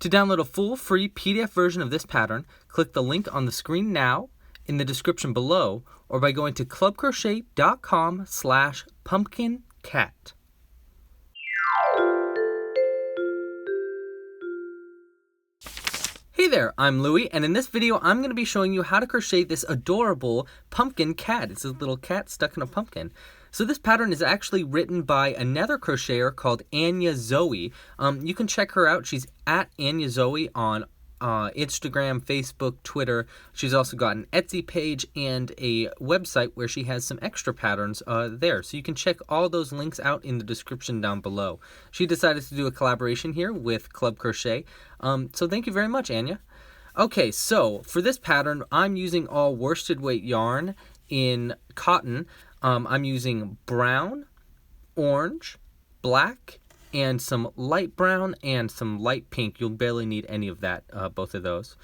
To download a full free PDF version of this pattern, click the link on the screen now, in the description below, or by going to clubcrochet.com/pumpkincat. Hey there, I'm Louie, and in this video I'm going to be showing you how to crochet this adorable pumpkin cat. It's a little cat stuck in a pumpkin. So this pattern is actually written by another crocheter called Anya Zoe. You can check her out. She's at Anya Zoe on Instagram, Facebook, Twitter. She's also got an Etsy page and a website where she has some extra patterns there. So you can check all those links out in the description down below. She decided to do a collaboration here with Club Crochet. So thank you very much, Anya. Okay, so for this pattern, I'm using all worsted weight yarn in cotton. I'm using brown, orange, black, and some light brown and some light pink. You'll barely need any of that, both of those.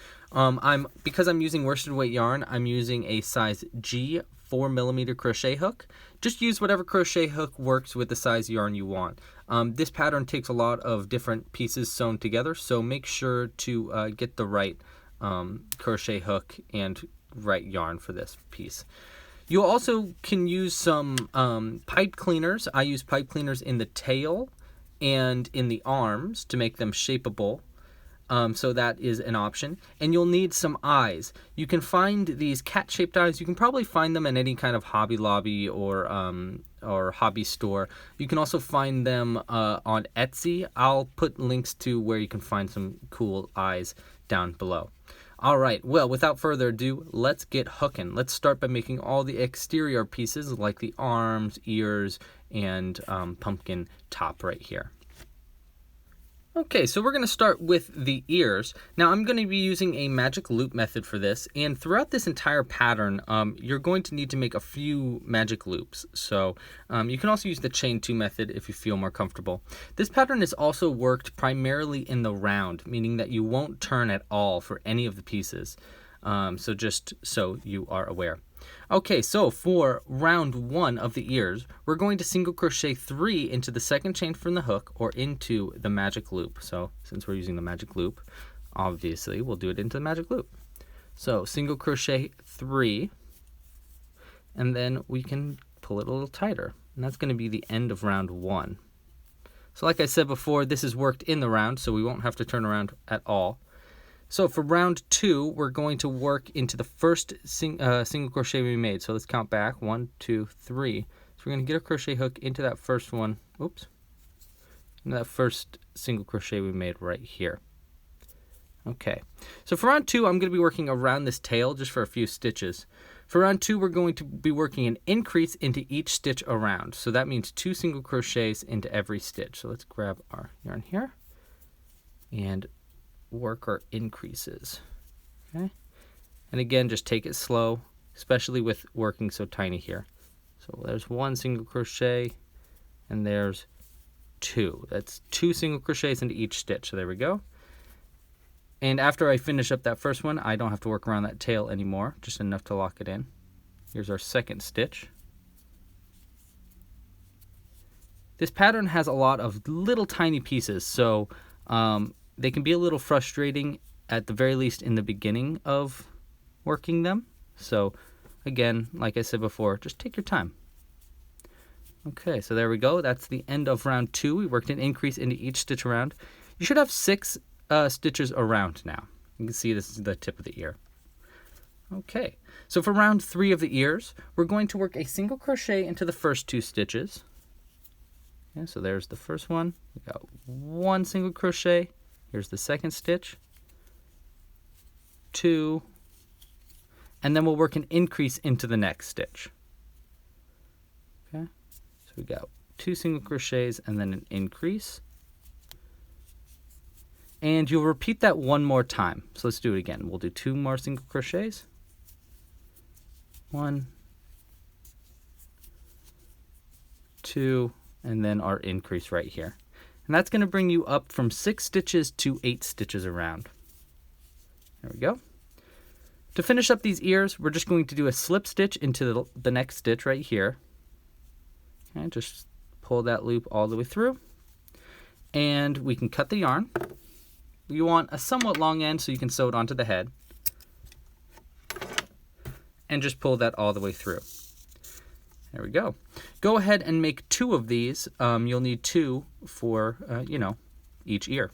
Because I'm using worsted weight yarn, I'm using a size G 4mm crochet hook. Just use whatever crochet hook works with the size yarn you want. This pattern takes a lot of different pieces sewn together, so make sure to get the right crochet hook and right yarn for this piece. You also can use some pipe cleaners. I use pipe cleaners in the tail and in the arms to make them shapeable. So that is an option. And you'll need some eyes. You can find these cat-shaped eyes. You can probably find them in any kind of Hobby Lobby or hobby store. You can also find them on Etsy. I'll put links to where you can find some cool eyes down below. All right, well, without further ado, let's get hooking. Let's start by making all the exterior pieces like the arms, ears, and pumpkin top right here. Okay, so we're going to start with the ears. Now I'm going to be using a magic loop method for this, and throughout this entire pattern, you're going to need to make a few magic loops. So you can also use the chain 2 method if you feel more comfortable. This pattern is also worked primarily in the round, meaning that you won't turn at all for any of the pieces. So just so you are aware. Okay, so for round 1 of the ears, we're going to single crochet 3 into the second chain from the hook or into the magic loop. So since we're using the magic loop, obviously we'll do it into the magic loop. So single crochet 3, and then we can pull it a little tighter. And that's going to be the end of round 1. So like I said before, this is worked in the round, so we won't have to turn around at all. So for round 2, we're going to work into the first single crochet we made. So let's count back. 1, 2, 3. So we're going to get a crochet hook into that first one. Oops. Into that first single crochet we made right here. Okay. So for round 2, I'm going to be working around this tail just for a few stitches. For round 2, we're going to be working an increase into each stitch around. So that means 2 single crochets into every stitch. So let's grab our yarn here and work our increases. Okay, and again, just take it slow, especially with working so tiny here. So there's 1 single crochet, and there's 2. That's 2 single crochets into each stitch. So there we go. And after I finish up that first one, I don't have to work around that tail anymore, just enough to lock it in. Here's our second stitch. This pattern has a lot of little tiny pieces, so they can be a little frustrating, at the very least in the beginning of working them. So again, like I said before, just take your time. Okay, so there we go. That's the end of round 2. We worked an increase into each stitch around. You should have 6 stitches around now. You can see this is the tip of the ear. Okay, so for round 3 of the ears, we're going to work a single crochet into the first 2 stitches. Okay, so there's the first one. We got 1 single crochet. Here's the second stitch, 2, and then we'll work an increase into the next stitch. Okay, so we got 2 single crochets and then an increase. And you'll repeat that 1 more time. So let's do it again. We'll do 2 more single crochets. 1, 2, and then our increase right here. And that's going to bring you up from 6 stitches to 8 stitches around. There we go. To finish up these ears, we're just going to do a slip stitch into the next stitch right here. Okay, just pull that loop all the way through. And we can cut the yarn. you want a somewhat long end so you can sew it onto the head. And just pull that all the way through. There we go. Go ahead and make 2 of these. You'll need 2 for, each ear.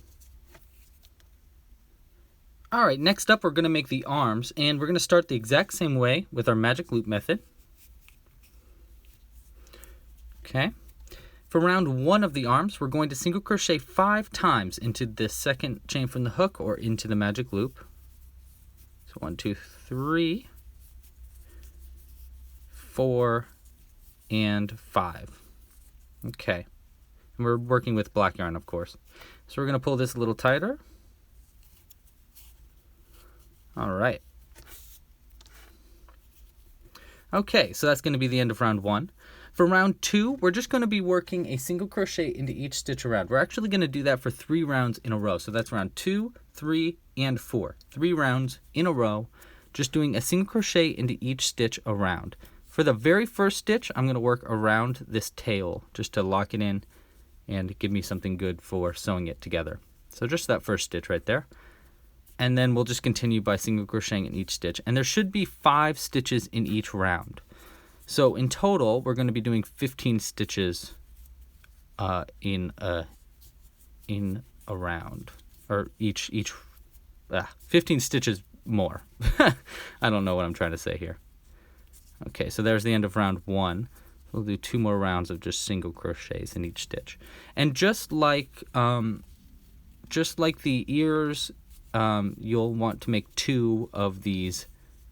All right, next up we're going to make the arms, and we're going to start the exact same way with our magic loop method. Okay. For round 1 of the arms, we're going to single crochet 5 times into the second chain from the hook or into the magic loop. So 1, 2, 3, 4, and 5. Okay. And we're working with black yarn, of course. So we're going to pull this a little tighter. All right. Okay, so that's going to be the end of round 1. For round 2, we're just going to be working a single crochet into each stitch around. We're actually going to do that for 3 rounds in a row. So that's round 2, 3, and 4. 3 rounds in a row, just doing a single crochet into each stitch around. For the very first stitch, I'm going to work around this tail just to lock it in and give me something good for sewing it together. So just that first stitch right there. And then we'll just continue by single crocheting in each stitch. And there should be 5 stitches in each round. So in total, we're going to be doing 15 stitches in a round, or each 15 stitches more. I don't know what I'm trying to say here. Okay, so there's the end of round 1. We'll do 2 more rounds of just single crochets in each stitch. And just like the ears, you'll want to make 2 of these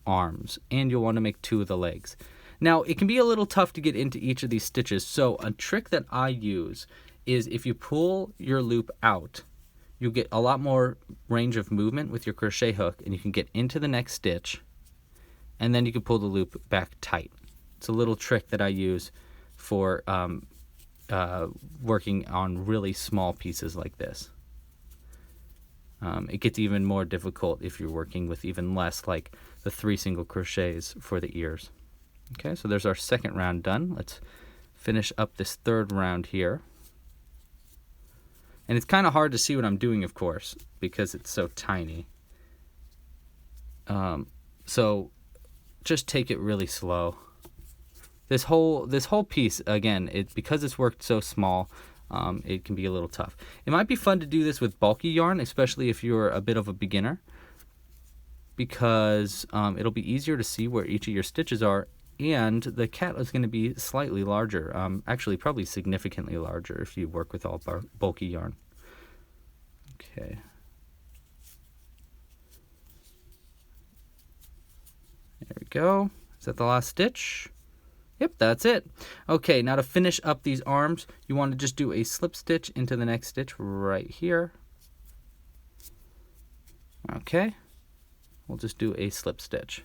arms, and you'll want to make 2 of the legs. Now, it can be a little tough to get into each of these stitches, so a trick that I use is if you pull your loop out, you get a lot more range of movement with your crochet hook, and you can get into the next stitch, and then you can pull the loop back tight. It's a little trick that I use for working on really small pieces like this. It gets even more difficult if you're working with even less, like the 3 single crochets for the ears. Okay, so there's our second round done. Let's finish up this 3rd round here. And it's kind of hard to see what I'm doing, of course, because it's so tiny. So just take it really slow. This whole piece, again, because it's worked so small, it can be a little tough. It might be fun to do this with bulky yarn, especially if you're a bit of a beginner, because it'll be easier to see where each of your stitches are, and the cat is going to be slightly larger, actually probably significantly larger if you work with all bulky yarn. Okay. There we go. Is that the last stitch? Yep, that's it. Okay, now to finish up these arms, you want to just do a slip stitch into the next stitch right here. Okay, we'll just do a slip stitch.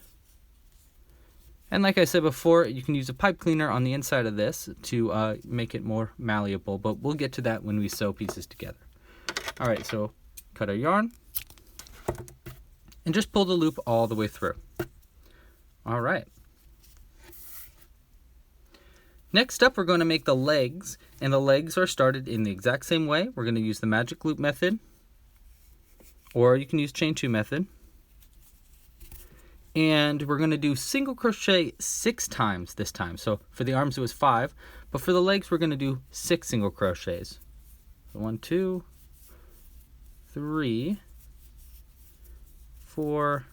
And like I said before, you can use a pipe cleaner on the inside of this to make it more malleable, but we'll get to that when we sew pieces together. All right, so cut our yarn and just pull the loop all the way through. All right. Next up, we're going to make the legs, and the legs are started in the exact same way. We're going to use the magic loop method, or you can use chain 2 method. And we're going to do single crochet 6 times this time. So for the arms it was 5, but for the legs we're going to do 6 single crochets. So 1, 2, 3, 4,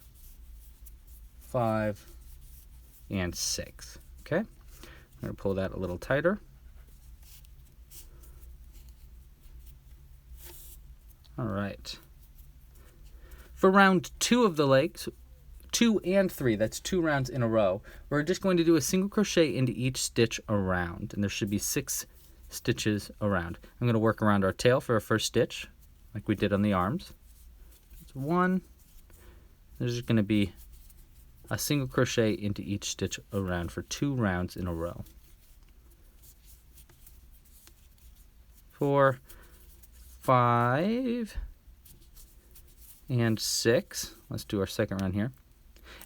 5, and 6. Okay, I'm going to pull that a little tighter. All right. For round 2 of the legs, 2 and 3, that's 2 rounds in a row, we're just going to do a single crochet into each stitch around, and there should be 6 stitches around. I'm going to work around our tail for our first stitch, like we did on the arms. That's 1. There's just going to be a single crochet into each stitch around for 2 rounds in a row. 4, 5, and 6. Let's do our second round here.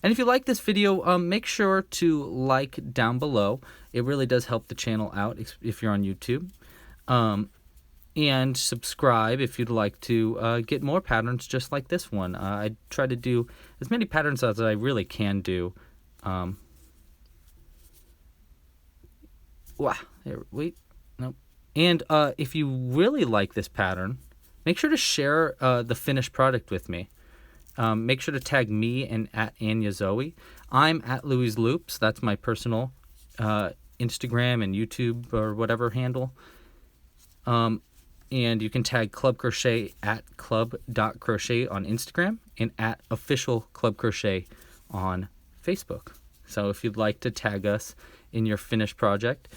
And if you like this video, make sure to like down below. It really does help the channel out if you're on YouTube. And subscribe if you'd like to get more patterns just like this one. I try to do as many patterns as I really can do. Wait, nope. And if you really like this pattern, make sure to share the finished product with me. Make sure to tag me and at Anya Zoe. I'm at Louie's Loops. That's my personal Instagram and YouTube or whatever handle. And you can tag Club Crochet at club.crochet on Instagram and at official Club Crochet on Facebook. So if you'd like to tag us in your finished project,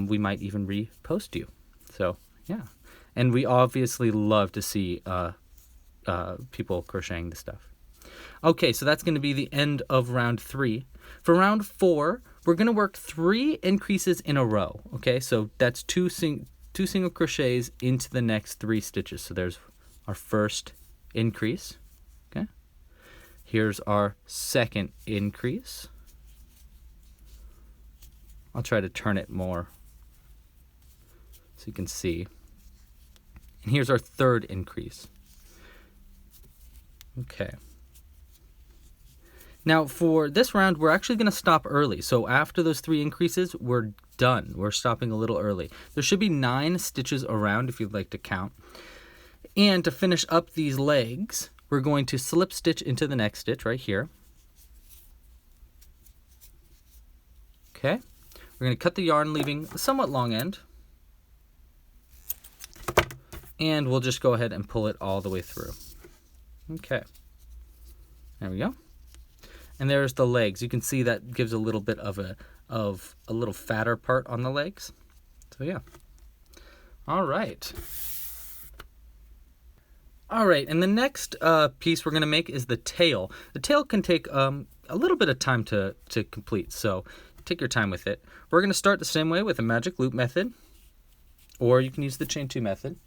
we might even repost you. So yeah, and we obviously love to see people crocheting this stuff. Okay, so that's going to be the end of round 3. For round 4, we're going to work 3 increases in a row. Okay, so that's two single crochets into the next 3 stitches. So there's our first increase. Okay, here's our second increase. I'll try to turn it more so you can see. And here's our third increase. Okay. Now for this round, we're actually going to stop early. So after those 3 increases, we're done. We're stopping a little early. There should be 9 stitches around if you'd like to count. And to finish up these legs, we're going to slip stitch into the next stitch right here. Okay. We're going to cut the yarn, leaving a somewhat long end. And we'll just go ahead and pull it all the way through. Okay. There we go. And there's the legs. You can see that gives a little bit of a little fatter part on the legs. So yeah. All right. All right, and the next piece we're going to make is the tail. The tail can take a little bit of time to complete, so take your time with it. We're going to start the same way with a magic loop method, or you can use the chain 2 method.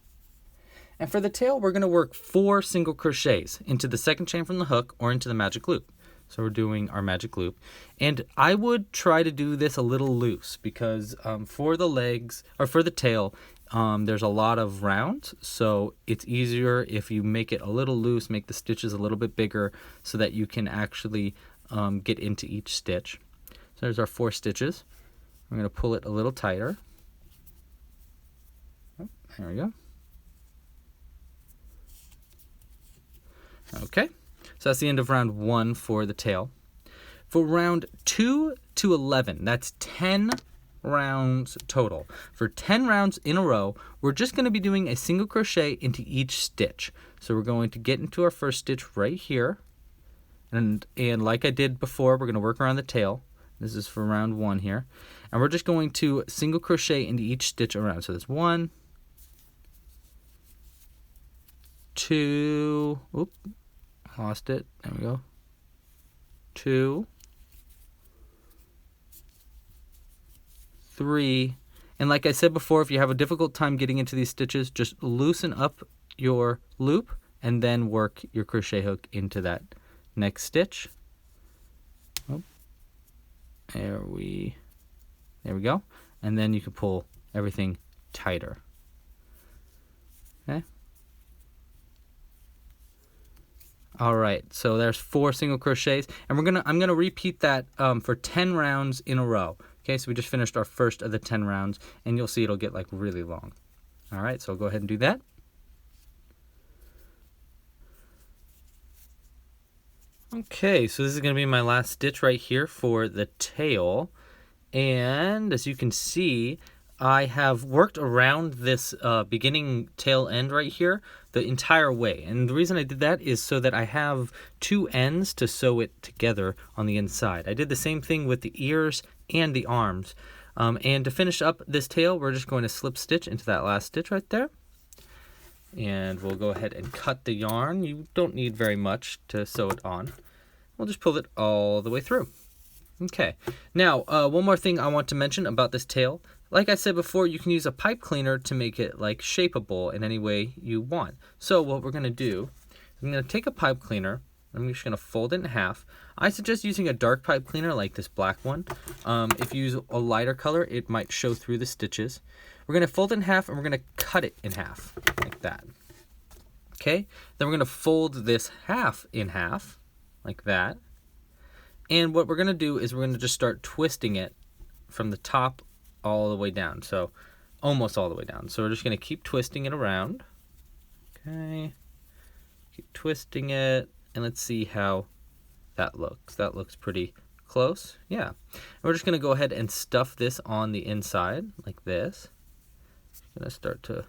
And for the tail, we're going to work 4 single crochets into the second chain from the hook or into the magic loop. So we're doing our magic loop. And I would try to do this a little loose because for the legs, or for the tail, there's a lot of rounds. So it's easier if you make it a little loose, make the stitches a little bit bigger so that you can actually get into each stitch. So there's our 4 stitches. We're going to pull it a little tighter. Oh, there we go. Okay. So that's the end of round 1 for the tail. For round 2 to 11, that's 10 rounds total. For 10 rounds in a row, we're just going to be doing a single crochet into each stitch. So we're going to get into our first stitch right here. And like I did before, we're going to work around the tail. This is for round 1 here. And we're just going to single crochet into each stitch around. So there's 1, 2, oop. Lost it. There we go. 2, 3, and like I said before, if you have a difficult time getting into these stitches, just loosen up your loop and then work your crochet hook into that next stitch. Oh, there we go. And then you can pull everything tighter. Okay. All right, so there's 4 single crochets, and I'm gonna repeat that for 10 rounds in a row. Okay, so we just finished our first of the 10 rounds, and you'll see it'll get like really long. All right, so I'll go ahead and do that. Okay, so this is gonna be my last stitch right here for the tail, and as you can see, I have worked around this beginning tail end right here the entire way. And the reason I did that is so that I have 2 ends to sew it together on the inside. I did the same thing with the ears and the arms. And to finish up this tail, we're just going to slip stitch into that last stitch right there. And we'll go ahead and cut the yarn. You don't need very much to sew it on. We'll just pull it all the way through. Okay, now one more thing I want to mention about this tail. Like I said before, you can use a pipe cleaner to make it like shapeable in any way you want. So what we're going to do, I'm going to take a pipe cleaner. I'm just going to fold it in half. I suggest using a dark pipe cleaner like this black one. If you use a lighter color, it might show through the stitches. We're going to fold it in half and we're going to cut it in half like that. Okay, then we're going to fold this half in half like that. And what we're going to do is we're going to just start twisting it from the top all the way down. So almost all the way down. So we're just going to keep twisting it around. Okay, keep twisting it, and let's see how that looks. That looks pretty close. Yeah. And we're just going to go ahead and stuff this on the inside like this. I'm going to start to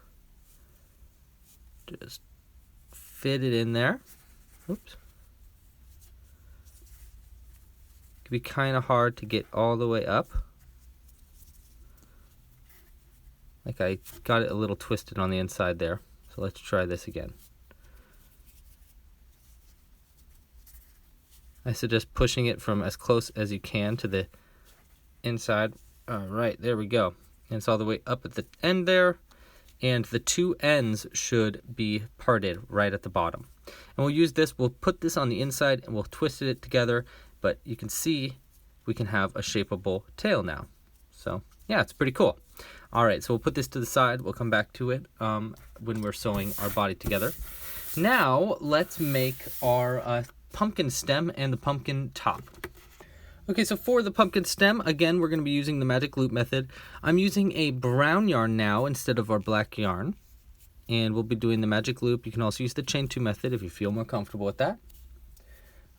just fit it in there. Oops. It can be kind of hard to get all the way up. Like I got it a little twisted on the inside there. So let's try this again. I suggest pushing it from as close as you can to the inside. All right, there we go. And it's all the way up at the end there. And the two ends should be parted right at the bottom. And we'll use this, we'll put this on the inside and we'll twist it together. But you can see we can have a shapeable tail now. So yeah, it's pretty cool. All right, so we'll put this to the side. We'll come back to it when we're sewing our body together. Now let's make our pumpkin stem and the pumpkin top. Okay, so for the pumpkin stem, again, we're going to be using the magic loop method. I'm using a brown yarn now instead of our black yarn. And we'll be doing the magic loop. You can also use the chain 2 method if you feel more comfortable with that.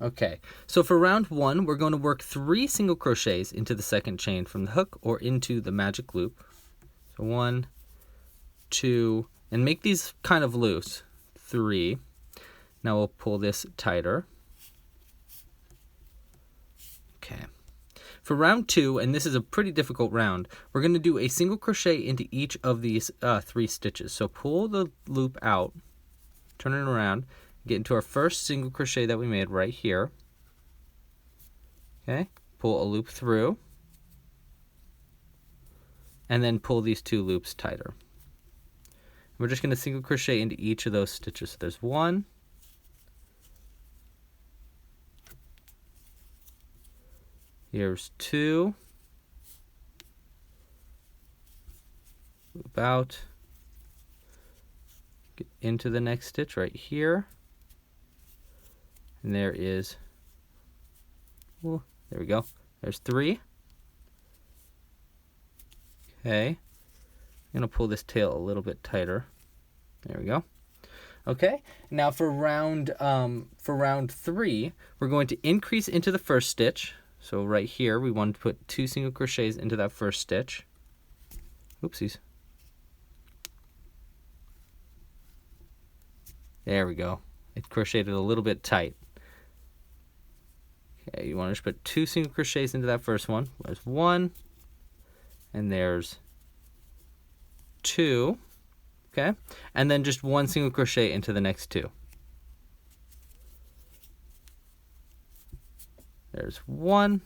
Okay, so for round 1, we're going to work 3 single crochets into the second chain from the hook or into the magic loop. So 1, 2, and make these kind of loose. 3. Now we'll pull this tighter. Okay. For round 2, and this is a pretty difficult round, we're going to do a single crochet into each of these 3 stitches. So pull the loop out, turn it around, get into our first single crochet that we made right here. Okay, pull a loop through, and then pull these 2 loops tighter. We're just going to single crochet into each of those stitches. So there's 1, here's 2, loop out, get into the next stitch right here, and there is, oh, there we go, there's 3. Okay, I'm going to pull this tail a little bit tighter, there we go. Okay, now for round 3, we're going to increase into the first stitch. So right here, we want to put 2 single crochets into that first stitch. Oopsies. There we go. It crocheted a little bit tight. Okay, you want to just put 2 single crochets into that first one. There's 1, and there's 2. Okay, and then just 1 single crochet into the next 2. There's 1,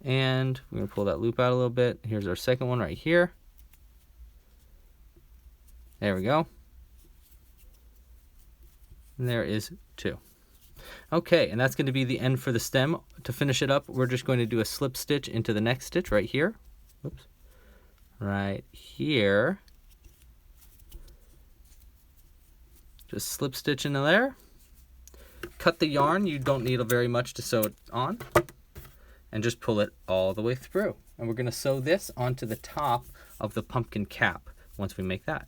and we're going to pull that loop out a little bit. Here's our second one right here. There we go. And there is 2. Okay, and that's going to be the end for the stem. To finish it up, we're just going to do a slip stitch into the next stitch right here. Oops. Right here. Just slip stitch into there. Cut the yarn, you don't need very much to sew it on, and just pull it all the way through. And we're going to sew this onto the top of the pumpkin cap once we make that.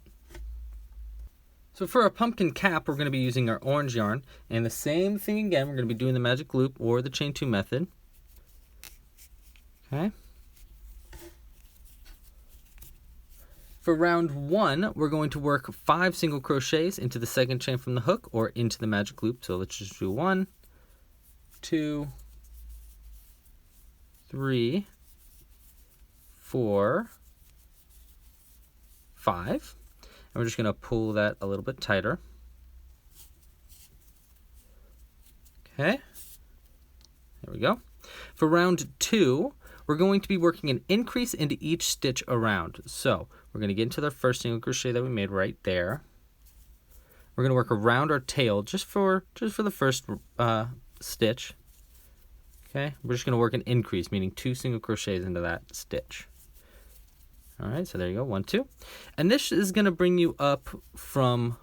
So for our pumpkin cap, we're going to be using our orange yarn, and the same thing again, we're going to be doing the magic loop or the chain 2 method. Okay. For round 1, we're going to work 5 single crochets into the second chain from the hook or into the magic loop. So let's just do 1, 2, 3, 4, 5. And we're just going to pull that a little bit tighter. Okay. There we go. For round 2, we're going to be working an increase into each stitch around. So we're going to get into the first single crochet that we made right there. We're going to work around our tail just for the first stitch. Okay, we're just going to work an increase, meaning 2 single crochets into that stitch. All right, so there you go, 1, 2. And this is going to bring you up from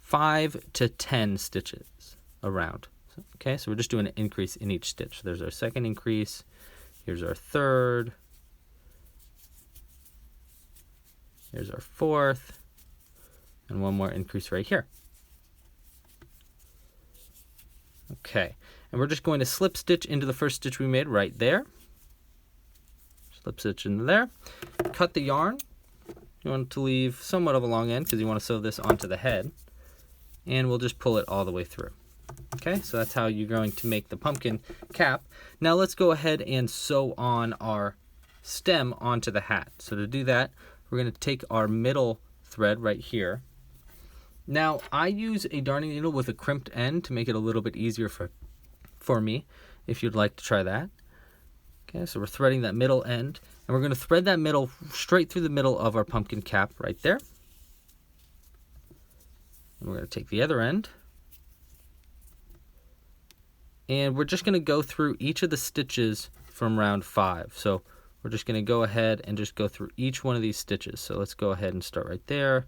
5 to 10 stitches around. Okay, so we're just doing an increase in each stitch. There's our second increase. Here's our third. Here's our fourth. And one more increase right here. Okay, and we're just going to slip stitch into the first stitch we made right there. Slip stitch into there. Cut the yarn. You want to leave somewhat of a long end because you want to sew this onto the head. And we'll just pull it all the way through. Okay, so that's how you're going to make the pumpkin cap. Now let's go ahead and sew on our stem onto the hat. So to do that, we're going to take our middle thread right here. Now I use a darning needle with a crimped end to make it a little bit easier for me, if you'd like to try that. Okay, so we're threading that middle end, and we're going to thread that middle straight through the middle of our pumpkin cap right there. And we're going to take the other end, and we're just going to go through each of the stitches from round 5. So we're just going to go ahead and just go through each one of these stitches. So let's go ahead and start right there.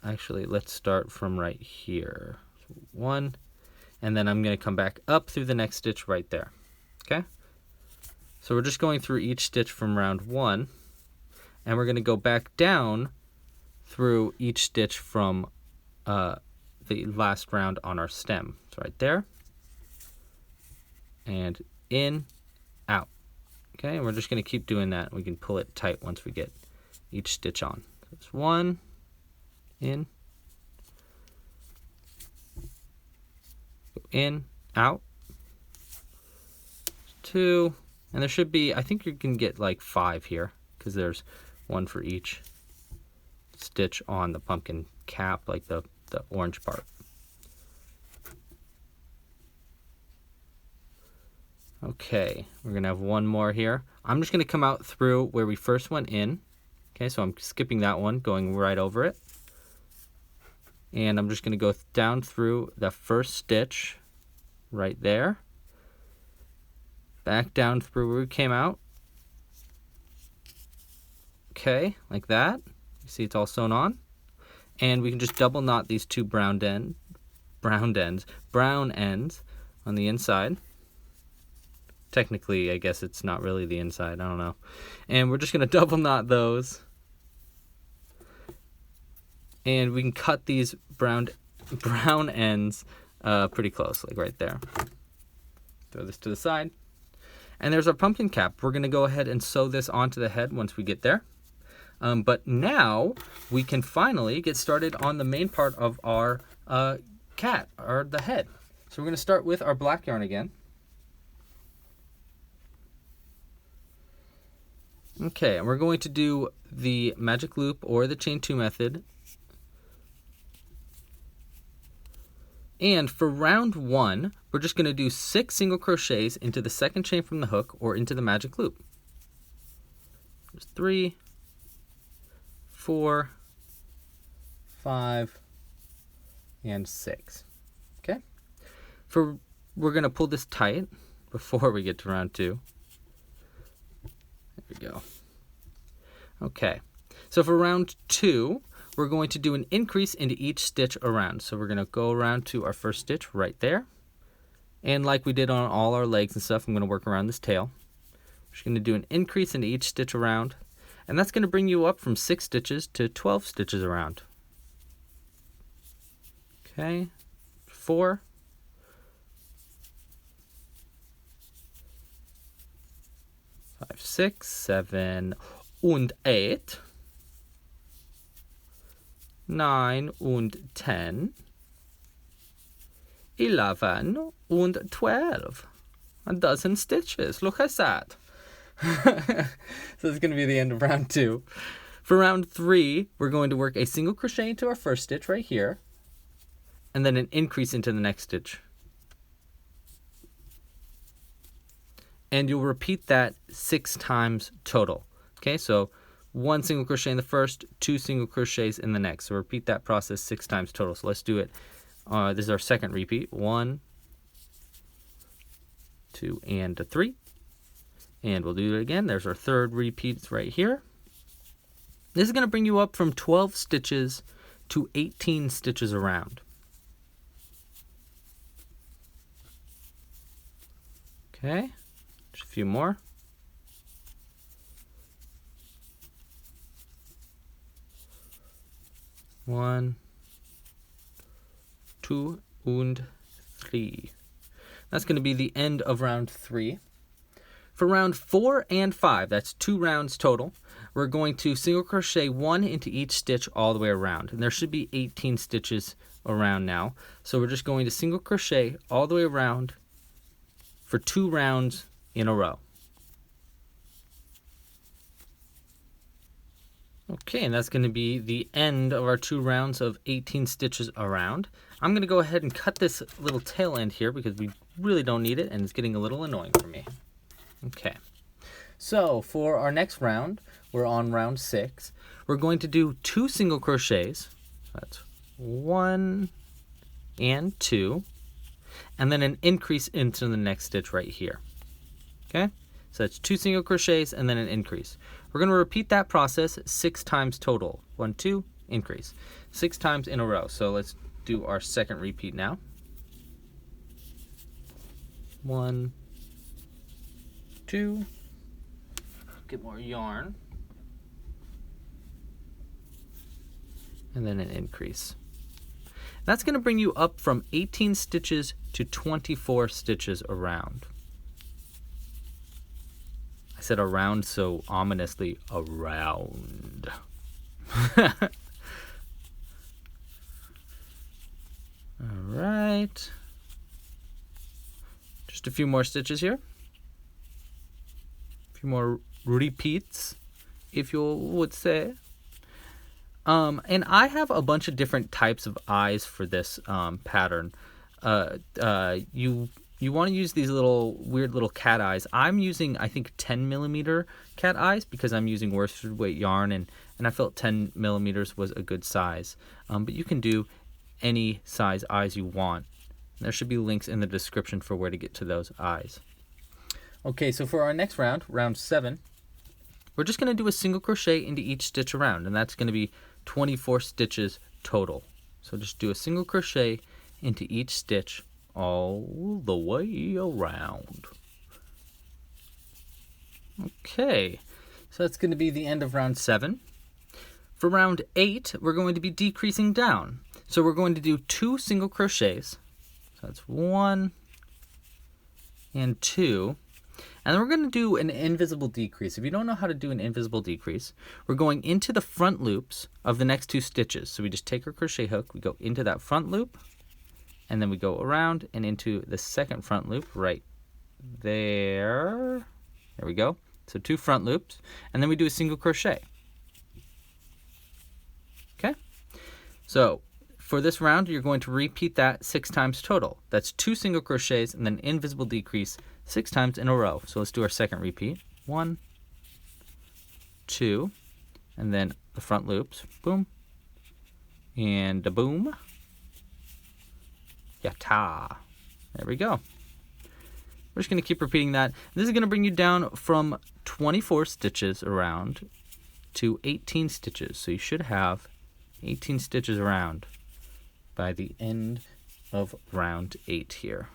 Actually, let's start from right here. So 1, and then I'm going to come back up through the next stitch right there. Okay? So we're just going through each stitch from round 1, and we're going to go back down through each stitch from the last round on our stem. So right there, and in, out. Okay, and we're just going to keep doing that. We can pull it tight once we get each stitch on. So it's 1, in, go in, out, 2, and there should be, I think you can get like 5 here, because there's 1 for each stitch on the pumpkin cap, like the orange part. Okay, we're going to have 1 more here. I'm just going to come out through where we first went in. Okay, so I'm skipping that one, going right over it. And I'm just going to go down through the first stitch right there. Back down through where we came out. Okay, like that. You see it's all sewn on. And we can just double knot these 2 brown ends on the inside. Technically, I guess it's not really the inside, I don't know. And we're just going to double knot those. And we can cut these brown ends pretty close, like right there. Throw this to the side. And there's our pumpkin cap. We're going to go ahead and sew this onto the head once we get there. But now we can finally get started on the main part of our cat, or the head. So we're going to start with our black yarn again. Okay, and we're going to do the magic loop or the chain 2 method. And for round 1, we're just going to do 6 single crochets into the second chain from the hook or into the magic loop. There's 3, 4, 5, and 6. Okay? We're going to pull this tight before we get to round 2. There we go. Okay. So for round 2, we're going to do an increase into each stitch around. So we're going to go around to our first stitch right there. And like we did on all our legs and stuff, I'm going to work around this tail. We're just going to do an increase into each stitch around. And that's going to bring you up from 6 stitches to 12 stitches around. Okay. 4. 5, 6, 7, und 8. 9 und 10. 11 und 12. A dozen stitches. Look at that. So it's going to be the end of round 2. For round 3, we're going to work a single crochet into our first stitch right here, and then an increase into the next stitch. And you'll repeat that 6 times total. Okay, so 1 single crochet in the first, 2 single crochets in the next. So repeat that process 6 times total. So let's do it. This is our second repeat. 1, 2, and 3. And we'll do it again. There's our third repeats right here. This is going to bring you up from 12 stitches to 18 stitches around. Okay, just a few more. One, two, and three. That's going to be the end of round 3. For round 4 and 5, that's 2 rounds total, we're going to single crochet 1 into each stitch all the way around. And there should be 18 stitches around now. So we're just going to single crochet all the way around for 2 rounds in a row. Okay, and that's going to be the end of our 2 rounds of 18 stitches around. I'm going to go ahead and cut this little tail end here because we really don't need it and it's getting a little annoying for me. Okay, so for our next round, we're on round 6. We're going to do 2 single crochets. That's 1 and 2, and then an increase into the next stitch right here. Okay, so that's 2 single crochets and then an increase. We're going to repeat that process 6 times total. 1, 2, increase. 6 times in a row. So let's do our second repeat now. 1, 2, get more yarn, and then an increase. That's going to bring you up from 18 stitches to 24 stitches around. I said around so ominously, around. All right. Just a few more stitches here. A few more repeats, if you would say. And I have a bunch of different types of eyes for this pattern. You want to use these little weird little cat eyes. I'm using, I think, 10 millimeter cat eyes because I'm using worsted weight yarn, and I felt 10 millimeters was a good size. But you can do any size eyes you want. There should be links in the description for where to get to those eyes. Okay, so for our next round, round 7, we're just going to do a single crochet into each stitch around, and that's going to be 24 stitches total. So just do a single crochet into each stitch all the way around. Okay, so that's going to be the end of round 7. For round 8, we're going to be decreasing down. So we're going to do 2 single crochets. So that's 1 and 2. And then we're going to do an invisible decrease. If you don't know how to do an invisible decrease, we're going into the front loops of the next 2 stitches. So we just take our crochet hook, we go into that front loop, and then we go around and into the second front loop right there. There we go. So 2 front loops, and then we do a single crochet. Okay? So for this round, you're going to repeat that 6 times total. That's 2 single crochets and then invisible decrease 6 times in a row. So let's do our second repeat. 1, 2, and then the front loops. Boom. And a boom. Yatta. There we go. We're just going to keep repeating that. This is going to bring you down from 24 stitches around to 18 stitches. So you should have 18 stitches around by the end of round 8 here.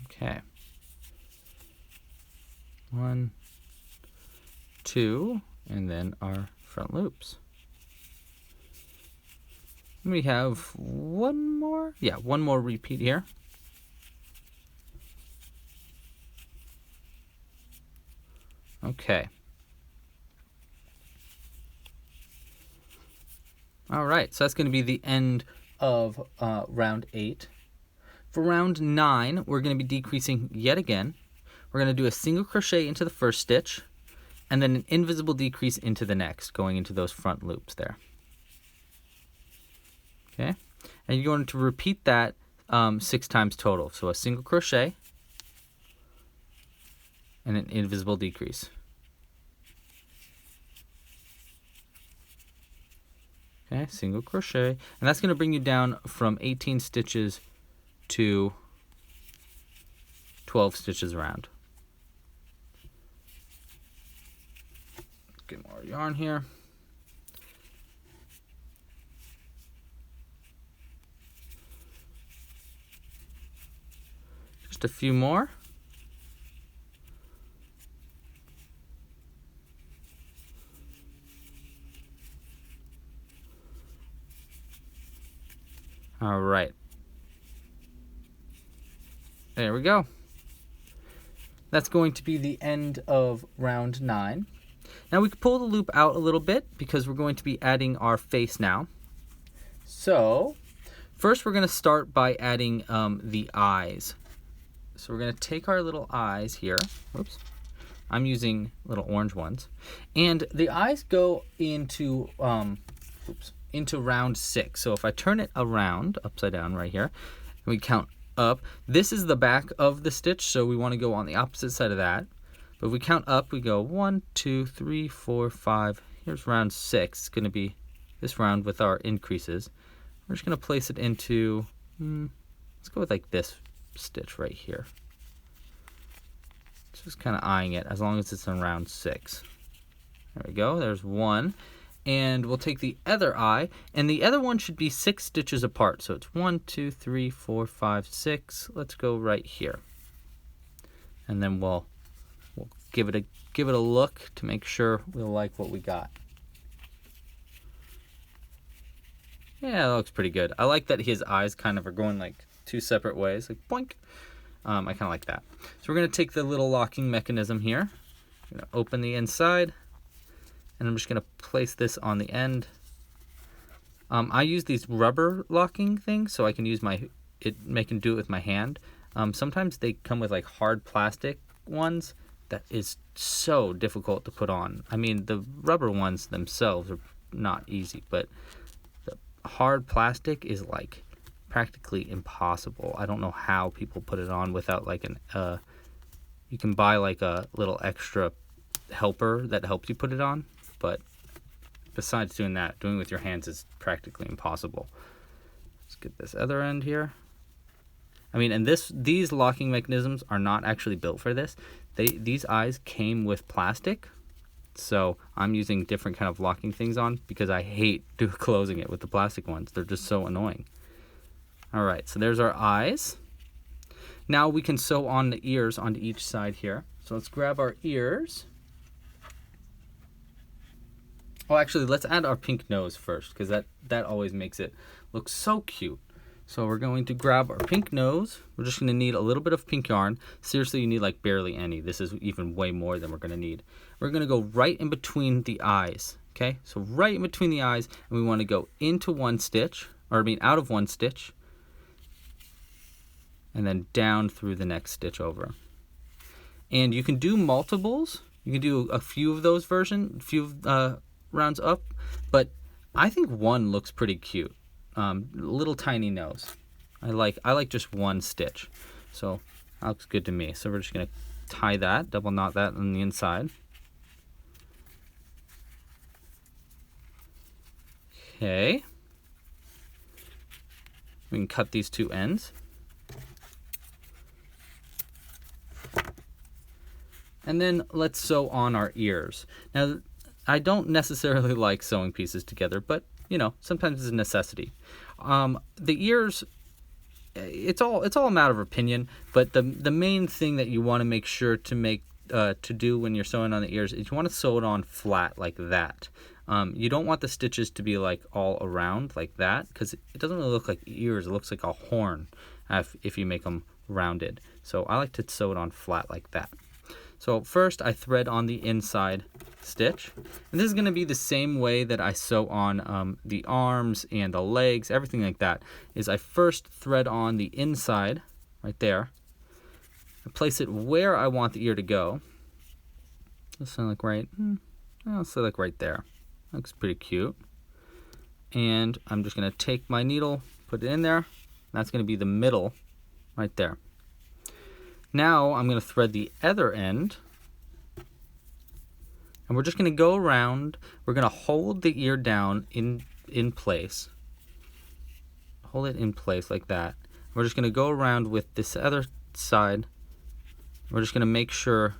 Okay. 1, 2, and then our front loops. We have one more. Yeah, one more repeat here. Okay. All right, so that's going to be the end of round 8. For round 9, we're going to be decreasing yet again. We're going to do a single crochet into the first stitch, and then an invisible decrease into the next, going into those front loops there. Okay, and you're going to repeat that 6 times total. So a single crochet and an invisible decrease. Okay, single crochet, and that's going to bring you down from 18 stitches to 12 stitches around. Get more yarn here. Just a few more. All right. There we go. That's going to be the end of round 9. Now we can pull the loop out a little bit because we're going to be adding our face now. So first we're going to start by adding the eyes. So we're going to take our little eyes here. Whoops. I'm using little orange ones. And the eyes go into into round 6. So if I turn it around, upside down right here, and we count up, this is the back of the stitch, so we want to go on the opposite side of that. But if we count up, we go 1, 2, 3, 4, 5. Here's round 6. It's going to be this round with our increases. We're just going to place it into, let's go with like this stitch right here. Just kind of eyeing it as long as it's in round 6. There we go. There's 1. And we'll take the other eye, and the other one should be 6 stitches apart. So it's 1, 2, 3, 4, 5, 6. Let's go right here. And then we'll give it a look to make sure we like what we got. Yeah, that looks pretty good. I like that his eyes kind of are going like 2 separate ways, like boink. I kind of like that. So we're going to take the little locking mechanism here. I'm going to open the inside, and I'm just going to place this on the end. I use these rubber locking things, so I can use do it with my hand. Sometimes they come with like hard plastic ones that is so difficult to put on. I mean, the rubber ones themselves are not easy, but the hard plastic is like practically impossible. I don't know how people put it on without like you can buy like a little extra helper that helps you put it on, but besides doing that, doing it with your hands is practically impossible. Let's get this other end here. I mean, and these locking mechanisms are not actually built for this. These eyes came with plastic, so I'm using different kind of locking things on because I hate closing it with the plastic ones. They're just so annoying. All right, so there's our eyes. Now we can sew on the ears onto each side here. So let's grab our ears. Oh, actually, let's add our pink nose first because that always makes it look so cute. So we're going to grab our pink nose. We're just going to need a little bit of pink yarn. Seriously, you need like barely any. This is even way more than we're going to need. We're going to go right in between the eyes. Okay, so right in between the eyes, and we want to go into one stitch, out of one stitch, and then down through the next stitch over. And you can do multiples. You can do a few of those rounds up, but I think one looks pretty cute. Little tiny nose. I like just one stitch, so that looks good to me. So we're just gonna tie that, double knot that on the inside. Okay, we can cut these two ends. And then let's sew on our ears. Now, I don't necessarily like sewing pieces together, but sometimes it's a necessity. The ears, it's all a matter of opinion, but the main thing that you want to make sure to do when you're sewing on the ears is you want to sew it on flat like that. You don't want the stitches to be like all around like that because it doesn't really look like ears. It looks like a horn if you make them rounded. So I like to sew it on flat like that. So first I thread on the inside stitch, and this is going to be the same way that I sew on the arms and the legs, everything like that, is I first thread on the inside right there. I place it where I want the ear to go. Let's say like right there. Looks pretty cute. And I'm just going to take my needle, put it in there. That's going to be the middle right there. Now I'm going to thread the other end, and we're just going to go around. We're going to hold the ear down in place. Hold it in place like that. We're just going to go around with this other side We're just going to make sure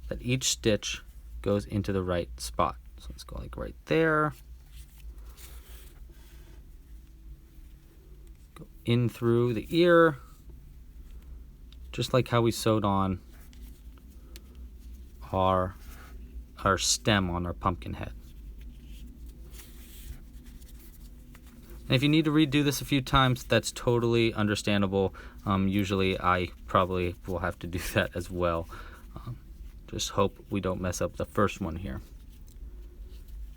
that each stitch goes into the right spot. So let's go like right there. Go in through the ear, just like how we sewed on our stem on our pumpkin head. And if you need to redo this a few times, that's totally understandable. Usually I probably will have to do that as well. Just hope we don't mess up the first one here.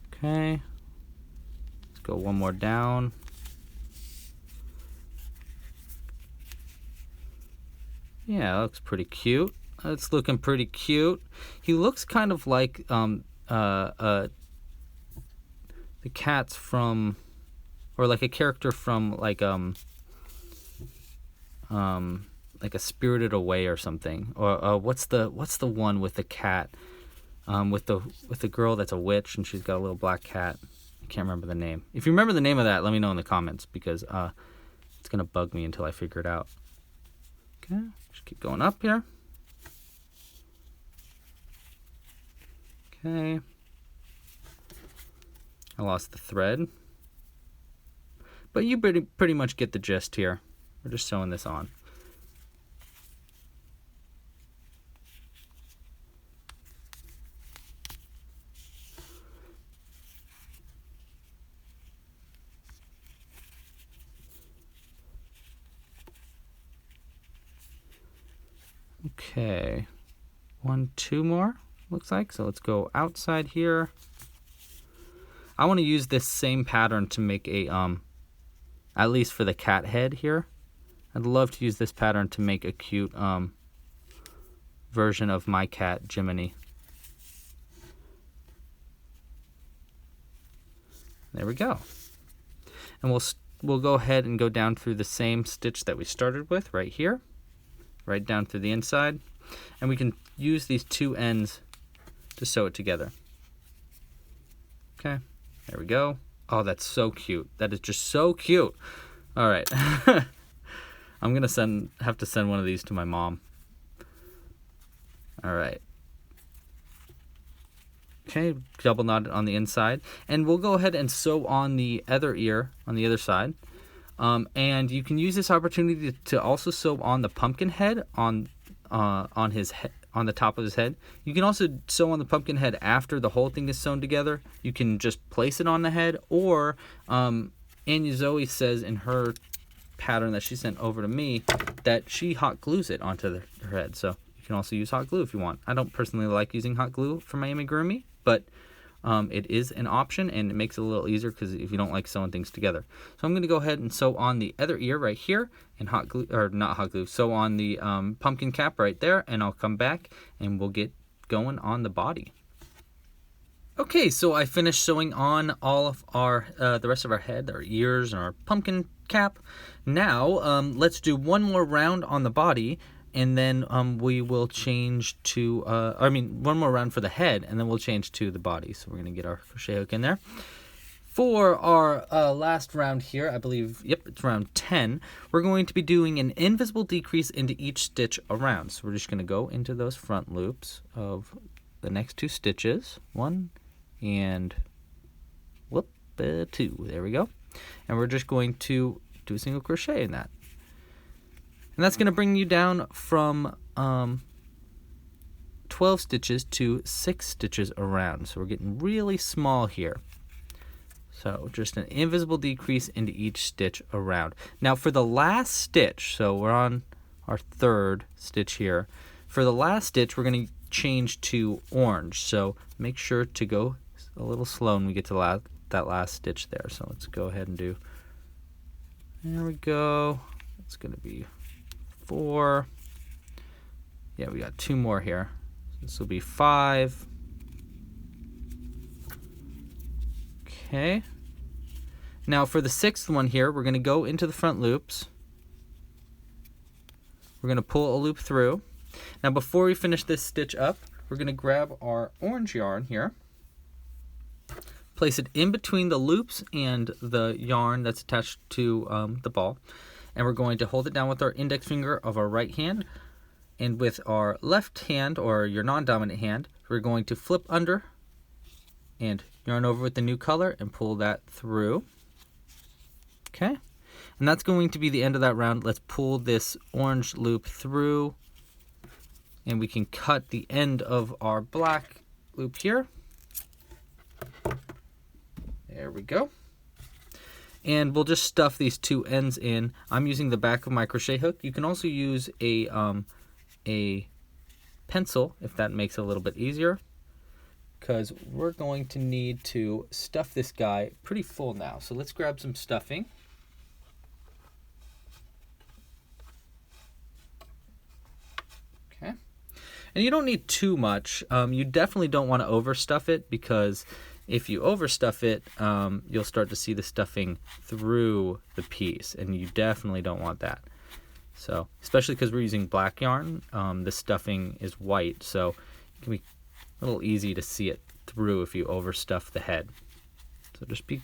Okay, let's go one more down. Yeah, that looks pretty cute. It's looking pretty cute. He looks kind of like the cats from, or like a character from like a Spirited Away or something. Or what's the one with the cat, with the girl that's a witch and she's got a little black cat. I can't remember the name. If you remember the name of that, let me know in the comments, because it's gonna bug me until I figure it out. Okay, just keep going up here. Okay, I lost the thread, but you pretty much get the gist here. We're just sewing this on. Okay, 1, 2 more, looks like. So let's go outside here. I want to use this same pattern to make a, at least for the cat head here. I'd love to use this pattern to make a cute version of my cat, Jiminy. There we go. And we'll go ahead and go down through the same stitch that we started with right here. Right down through the inside, and we can use these two ends to sew it together. Okay, there we go. Oh, that's so cute. That is just so cute. All right. I'm gonna have to send one of these to my mom. All right. Okay, double knot it on the inside, and we'll go ahead and sew on the other ear on the other side. And you can use this opportunity to also sew on the pumpkin head on his on the top of his head. You can also sew on the pumpkin head after the whole thing is sewn together. You can just place it on the head, or Anya Zoe says in her pattern that she sent over to me that she hot glues it onto her head. So you can also use hot glue if you want. I don't personally like using hot glue for my amigurumi, but it is an option, and it makes it a little easier because if you don't like sewing things together. So I'm going to go ahead and sew on the other ear right here, and hot glue, or not hot glue, sew on the pumpkin cap right there, and I'll come back and we'll get going on the body. Okay, so I finished sewing on all of our the rest of our head, our ears, and our pumpkin cap. Now let's do one more round on the body, and then we will change to, one more round for the head, and then we'll change to the body. So we're going to get our crochet hook in there. For our last round here, I believe, yep, it's round 10, we're going to be doing an invisible decrease into each stitch around. So we're just going to go into those front loops of the next 2 stitches. 1 and 2. There we go. And we're just going to do a single crochet in that. And that's going to bring you down from 12 stitches to 6 stitches around. So we're getting really small here. So just an invisible decrease into each stitch around. Now for the last stitch, so we're on our 3rd stitch here. For the last stitch, we're going to change to orange. So make sure to go a little slow when we get to that last stitch there. So let's go ahead and do, there we go. It's going to be 4. Yeah, we got 2 more here. This will be 5. Okay. Now for the 6th one here, we're going to go into the front loops. We're going to pull a loop through. Now before we finish this stitch up, we're going to grab our orange yarn here, place it in between the loops and the yarn that's attached to the ball, and we're going to hold it down with our index finger of our right hand, And with our left hand, or your non-dominant hand, we're going to flip under and yarn over with the new color and pull that through. Okay, and that's going to be the end of that round. Let's pull this orange loop through, and we can cut the end of our black loop here. There we go. And we'll just stuff these two ends in. I'm using the back of my crochet hook. You can also use a pencil if that makes it a little bit easier, because we're going to need to stuff this guy pretty full now. So let's grab some stuffing. Okay. And you don't need too much. You definitely don't want to overstuff it, because if you overstuff it, you'll start to see the stuffing through the piece, and you definitely don't want that. So, especially because we're using black yarn, the stuffing is white, so it can be a little easy to see it through if you overstuff the head. So just be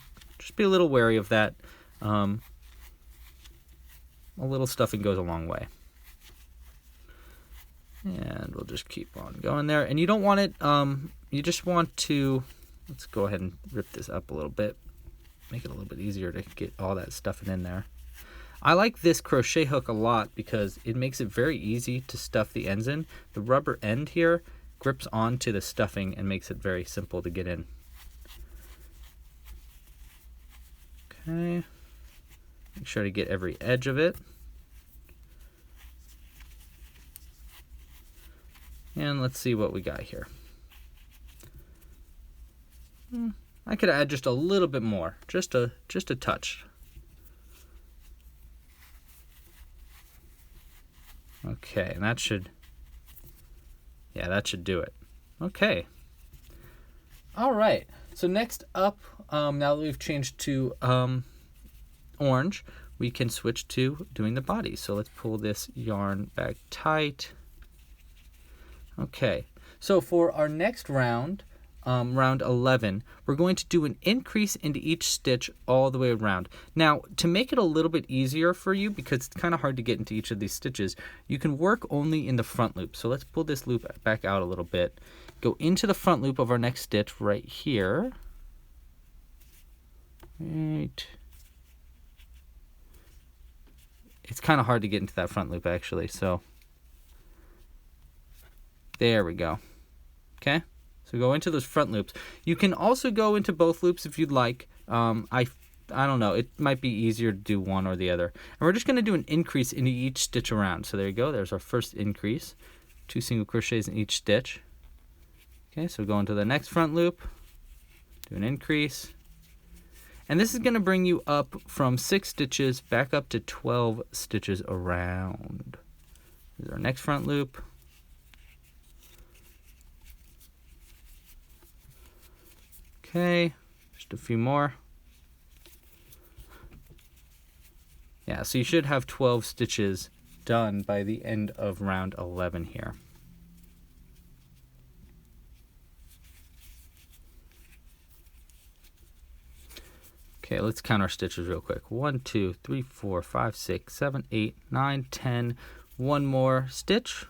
a little wary of that. A little stuffing goes a long way. And we'll just keep on going there. And you don't want it, you just want to, let's go ahead and rip this up a little bit, make it a little bit easier to get all that stuffing in there. I like this crochet hook a lot because it makes it very easy to stuff the ends in. The rubber end here grips onto the stuffing and makes it very simple to get in. Okay, make sure to get every edge of it. And let's see what we got here. I could add just a little bit more, just a touch. Okay, and that should do it. Okay. All right. So next up, now that we've changed to orange, we can switch to doing the body. So let's pull this yarn back tight. Okay. So for our next round, round 11, we're going to do an increase into each stitch all the way around. Now, to make it a little bit easier for you, because it's kind of hard to get into each of these stitches, you can work only in the front loop. So let's pull this loop back out a little bit. Go into the front loop of our next stitch right here. Right. It's kind of hard to get into that front loop, actually, so there we go. Okay? So go into those front loops. You can also go into both loops if you'd like. I don't know. It might be easier to do one or the other. And we're just going to do an increase into each stitch around. So there you go. There's our first increase. 2 single crochets in each stitch. Okay, so go into the next front loop. Do an increase. And this is going to bring you up from 6 stitches back up to 12 stitches around. Here's our next front loop. Okay, just a few more. Yeah, so you should have 12 stitches done by the end of round 11 here. Okay, let's count our stitches real quick. 1, 2, 3, 4, 5, 6, 7, 8, 9, 10. One more stitch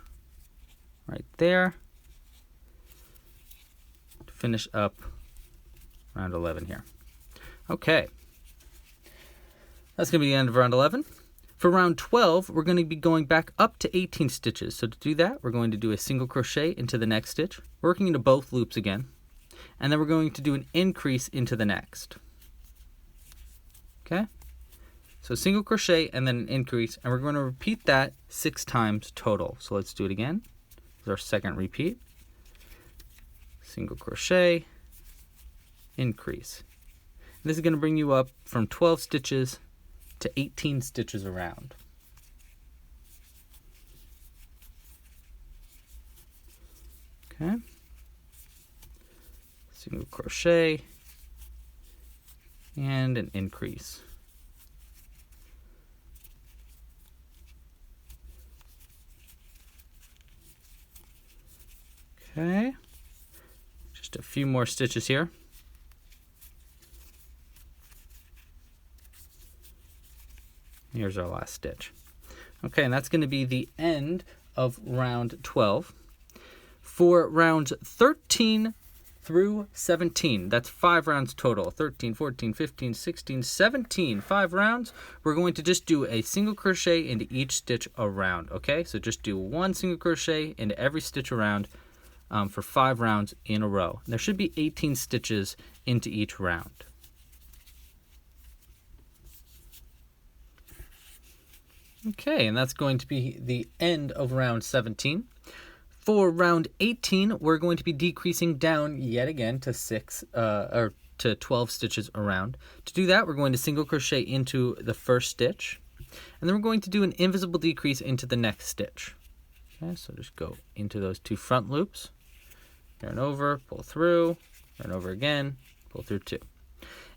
right there to finish up round 11 here. Okay. That's going to be the end of round 11. For round 12, we're going to be going back up to 18 stitches. So to do that, we're going to do a single crochet into the next stitch, working into both loops again, and then we're going to do an increase into the next. Okay? So single crochet and then an increase, and we're going to repeat that 6 times total. So let's do it again. This is our second repeat. Single crochet, increase. And this is going to bring you up from 12 stitches to 18 stitches around. Okay. Single crochet and an increase. Okay. Just a few more stitches here. Here's our last stitch. Okay, and that's going to be the end of round 12. For rounds 13 through 17, that's 5 rounds total, 13, 14, 15, 16, 17, 5 rounds, we're going to just do a single crochet into each stitch around, okay? So just do 1 single crochet into every stitch around for 5 rounds in a row. There should be 18 stitches into each round. Okay, and that's going to be the end of round 17. For round 18, we're going to be decreasing down yet again to 12 stitches around. To do that, we're going to single crochet into the first stitch, and then we're going to do an invisible decrease into the next stitch. Okay, so just go into those 2 front loops, yarn over, pull through, yarn over again, pull through 2.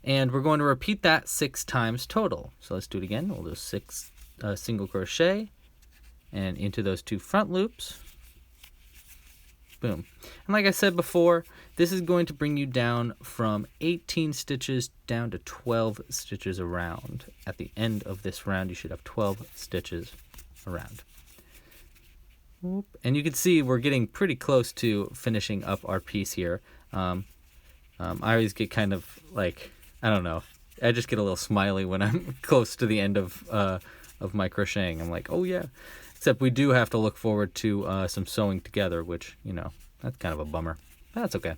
And we're going to repeat that 6 times total. So let's do it again. We'll do 6 single crochet and into those 2 front loops. Boom. And like I said before, this is going to bring you down from 18 stitches down to 12 stitches around. At the end of this round, you should have 12 stitches around. And you can see we're getting pretty close to finishing up our piece here. I always get kind of like, I don't know, I just get a little smiley when I'm close to the end of my crocheting. I'm like, oh yeah. Except we do have to look forward to some sewing together, which, you know, that's kind of a bummer. But that's okay.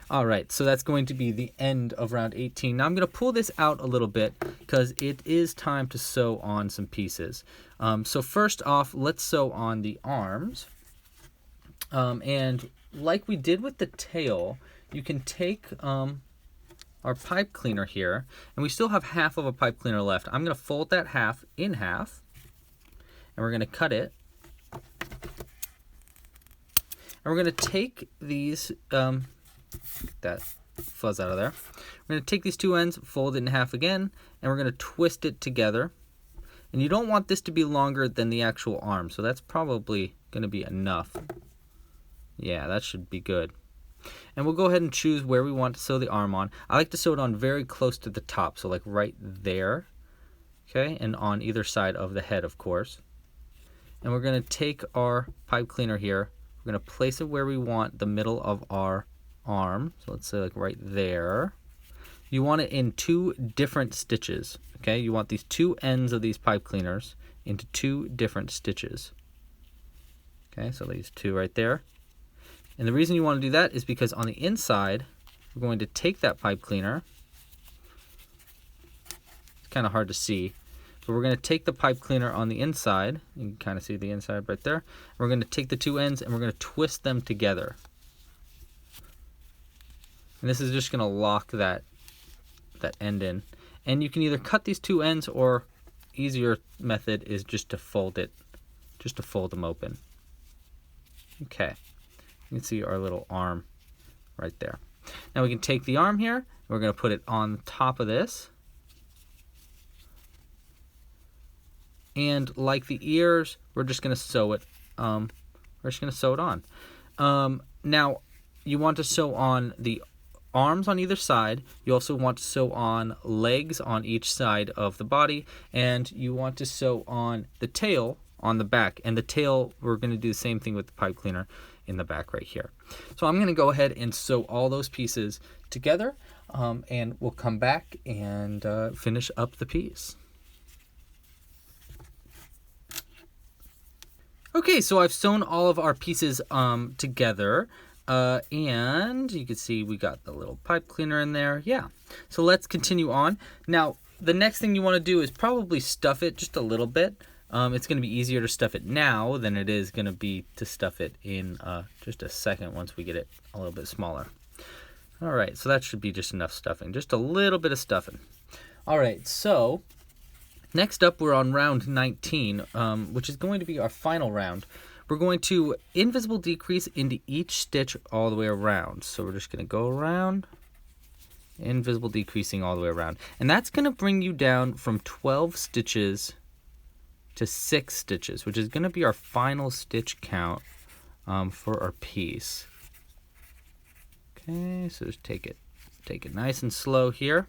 All right, so that's going to be the end of round 18. Now I'm going to pull this out a little bit because it is time to sew on some pieces. So first off, let's sew on the arms. And like we did with the tail, you can take our pipe cleaner here, and we still have half of a pipe cleaner left. I'm going to fold that half in half, and we're going to cut it. And we're going to take these, get that fuzz out of there. We're going to take these 2 ends, fold it in half again, and we're going to twist it together. And you don't want this to be longer than the actual arm, so that's probably going to be enough. Yeah, that should be good. And we'll go ahead and choose where we want to sew the arm on. I like to sew it on very close to the top, so like right there. Okay, and on either side of the head, of course. And we're going to take our pipe cleaner here. We're going to place it where we want the middle of our arm. So let's say like right there. You want it in 2 different stitches. Okay, you want these 2 ends of these pipe cleaners into 2 different stitches. Okay, so these 2 right there. And the reason you want to do that is because on the inside, we're going to take that pipe cleaner. It's kind of hard to see, but we're going to take the pipe cleaner on the inside. You can kind of see the inside right there. We're going to take the 2 ends and we're going to twist them together. And this is just going to lock that end in. And you can either cut these 2 ends, or easier method is just to fold it, just to fold them open. Okay. You can see our little arm right there. Now we can take the arm here, and we're going to put it on top of this. And like the ears, we're just going to sew it. We're just going to sew it on. Now you want to sew on the arms on either side. You also want to sew on legs on each side of the body, and you want to sew on the tail on the back. And the tail, we're going to do the same thing with the pipe cleaner in the back right here. So I'm going to go ahead and sew all those pieces together, and we'll come back and finish up the piece. Okay, so I've sewn all of our pieces together, and you can see we got the little pipe cleaner in there. Yeah, so let's continue on. Now, the next thing you want to do is probably stuff it just a little bit. It's going to be easier to stuff it now than it is going to be to stuff it in just a second once we get it a little bit smaller. All right, so that should be just enough stuffing, just a little bit of stuffing. All right, so next up we're on round 19, which is going to be our final round. We're going to invisible decrease into each stitch all the way around. So we're just going to go around, invisible decreasing all the way around. And that's going to bring you down from 12 stitches to 6 stitches, which is going to be our final stitch count for our piece. Okay, so just take it nice and slow here.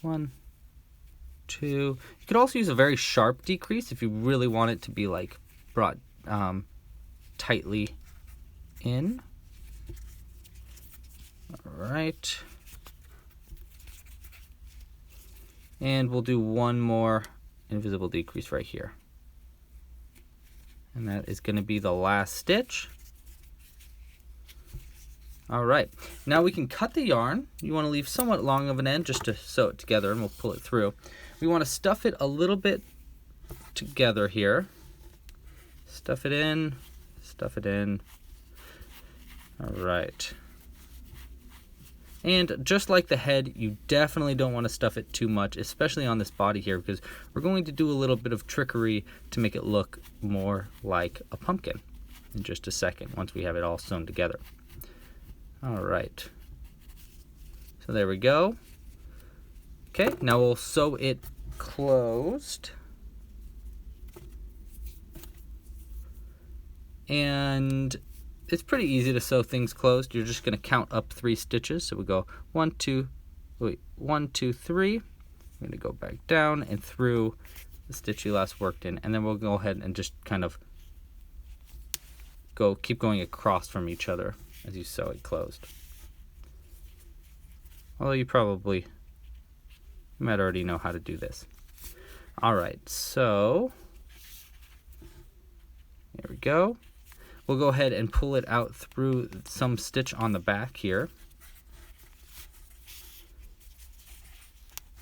1, 2. You could also use a very sharp decrease if you really want it to be like brought tightly in. All right. And we'll do one more invisible decrease right here. And that is going to be the last stitch. All right, now we can cut the yarn. You want to leave somewhat long of an end just to sew it together, and we'll pull it through. We want to stuff it a little bit together here. Stuff it in, stuff it in. All right. And just like the head, you definitely don't want to stuff it too much, especially on this body here, because we're going to do a little bit of trickery to make it look more like a pumpkin in just a second, once we have it all sewn together. All right. So there we go. Okay, now we'll sew it closed. And it's pretty easy to sew things closed. You're just going to count up 3 stitches. So we go 1, 2, 3. I'm going to go back down and through the stitch you last worked in, and then we'll go ahead and just kind of keep going across from each other as you sew it closed. Although you might already know how to do this. All right, so there we go. We'll go ahead and pull it out through some stitch on the back here.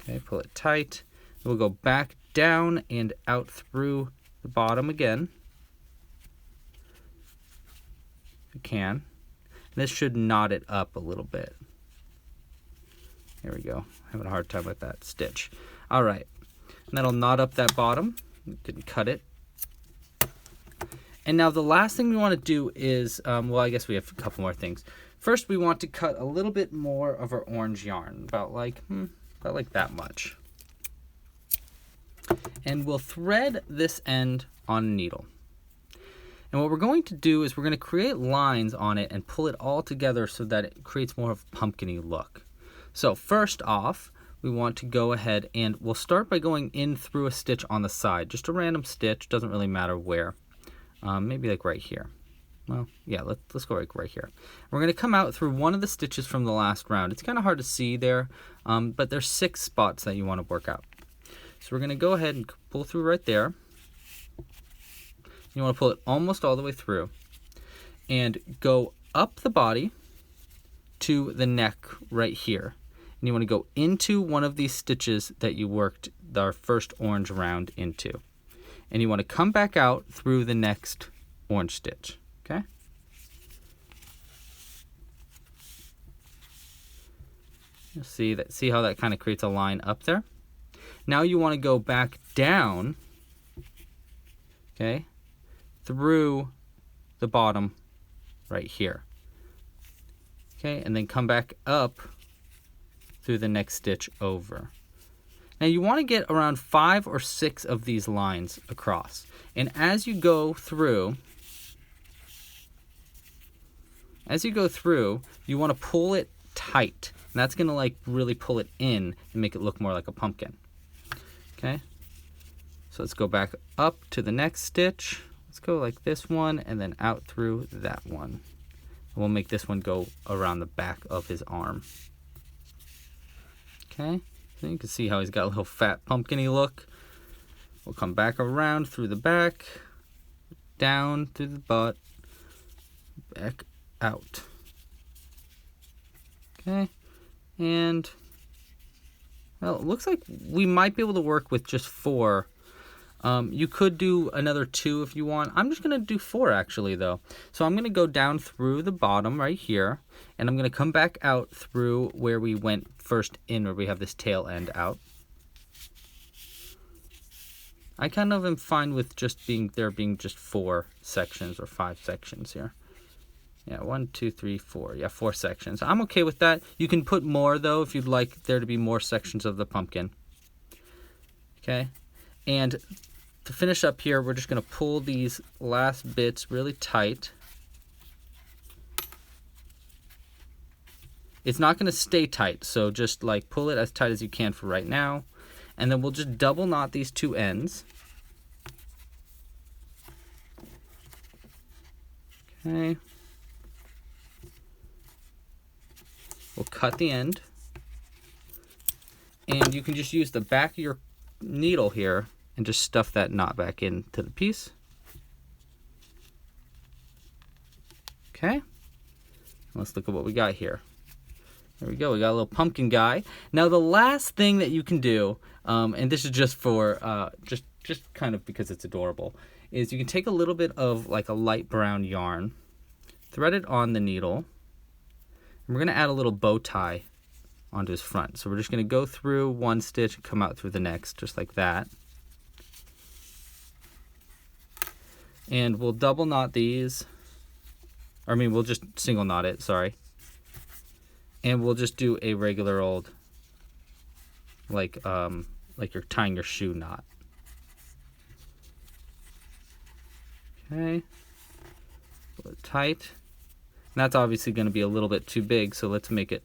Okay, pull it tight. We'll go back down and out through the bottom again. If you can. This should knot it up a little bit. There we go. Having a hard time with that stitch. All right. And that'll knot up that bottom. Didn't cut it. And now the last thing we want to do is, well, I guess we have a couple more things. First, we want to cut a little bit more of our orange yarn, about like that much. And we'll thread this end on a needle. And what we're going to do is we're going to create lines on it and pull it all together so that it creates more of a pumpkin-y look. So first off, we want to go ahead and we'll start by going in through a stitch on the side. Just a random stitch, doesn't really matter where. Maybe like right here. Well, yeah, let's go right here. We're going to come out through one of the stitches from the last round. It's kind of hard to see there, but there's 6 spots that you want to work out. So we're going to go ahead and pull through right there. You want to pull it almost all the way through and go up the body to the neck right here. And you want to go into one of these stitches that you worked our first orange round into. And you want to come back out through the next orange stitch, okay? You'll see how that kind of creates a line up there? Now you want to go back down, okay, through the bottom right here. Okay, and then come back up through the next stitch over. Now you want to get around 5 or 6 of these lines across. And as you go through, you want to pull it tight. And that's going to like really pull it in and make it look more like a pumpkin. Okay? So let's go back up to the next stitch. Let's go like this one and then out through that one. And we'll make this one go around the back of his arm. Okay? So you can see how he's got a little fat pumpkin-y look. We'll come back around through the back, down through the butt, back out. Okay, and well, it looks like we might be able to work with just 4. You could do another 2 if you want. I'm just going to do 4 actually though. So I'm going to go down through the bottom right here, and I'm going to come back out through where we went first in, where we have this tail end out. I kind of am fine with just being 4 sections or 5 sections here. Yeah, 1, 2, 3, 4. Yeah, 4 sections. I'm okay with that. You can put more though if you'd like there to be more sections of the pumpkin. Okay, and to finish up here, we're just going to pull these last bits really tight. It's not going to stay tight, so just like pull it as tight as you can for right now. And then we'll just double knot these 2 ends. Okay. We'll cut the end. And you can just use the back of your needle here and just stuff that knot back into the piece. Okay. Let's look at what we got here. There we go. We got a little pumpkin guy. Now the last thing that you can do, and this is just for just kind of because it's adorable, is you can take a little bit of like a light brown yarn, thread it on the needle, and we're going to add a little bow tie onto his front. So we're just going to go through one stitch and come out through the next, just like that. And we'll double knot these. I mean, we'll just single knot it, sorry. And we'll just do a regular old, like you're tying your shoe knot. Okay. Pull it tight. And that's obviously going to be a little bit too big, so let's make it,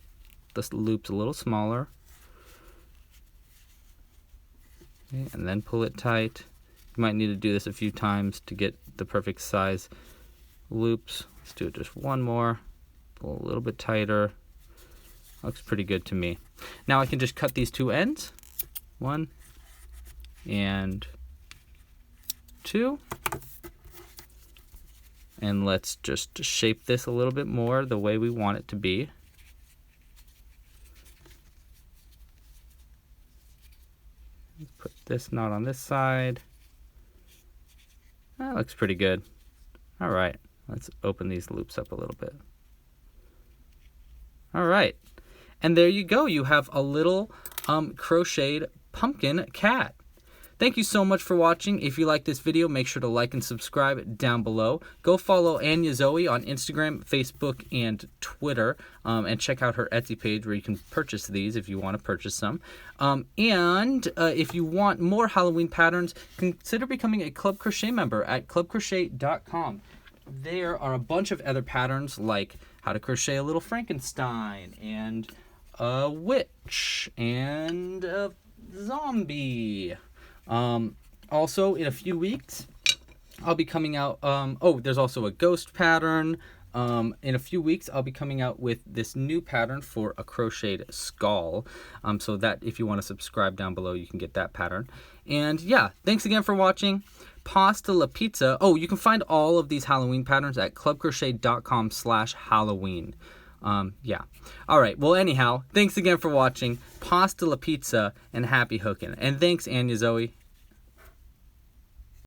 this loop's a little smaller. Okay, and then pull it tight. You might need to do this a few times to get the perfect size loops. Let's do it just one more. Pull a little bit tighter. Looks pretty good to me. Now I can just cut these two ends. 1 and 2. And let's just shape this a little bit more the way we want it to be. Let's put this knot on this side. That looks pretty good. All right, let's open these loops up a little bit. All right, and there you go. You have a little crocheted pumpkin cat. Thank you so much for watching. If you like this video, make sure to like and subscribe down below. Go follow Anya Zoe on Instagram, Facebook, and Twitter, and check out her Etsy page where you can purchase these if you want to purchase some. If you want more Halloween patterns, consider becoming a Club Crochet member at clubcrochet.com. There are a bunch of other patterns like how to crochet a little Frankenstein and a witch and a zombie. Also, in a few weeks, I'll be coming out, there's also a ghost pattern. In a few weeks, I'll be coming out with this new pattern for a crocheted skull. So that if you want to subscribe down below, you can get that pattern. And yeah, thanks again for watching. Pasta La Pizza. Oh, you can find all of these Halloween patterns at clubcrochet.com/Halloween. Yeah. All right. Well, anyhow, thanks again for watching. Pasta La Pizza and happy hooking. And thanks, Anya Zoe.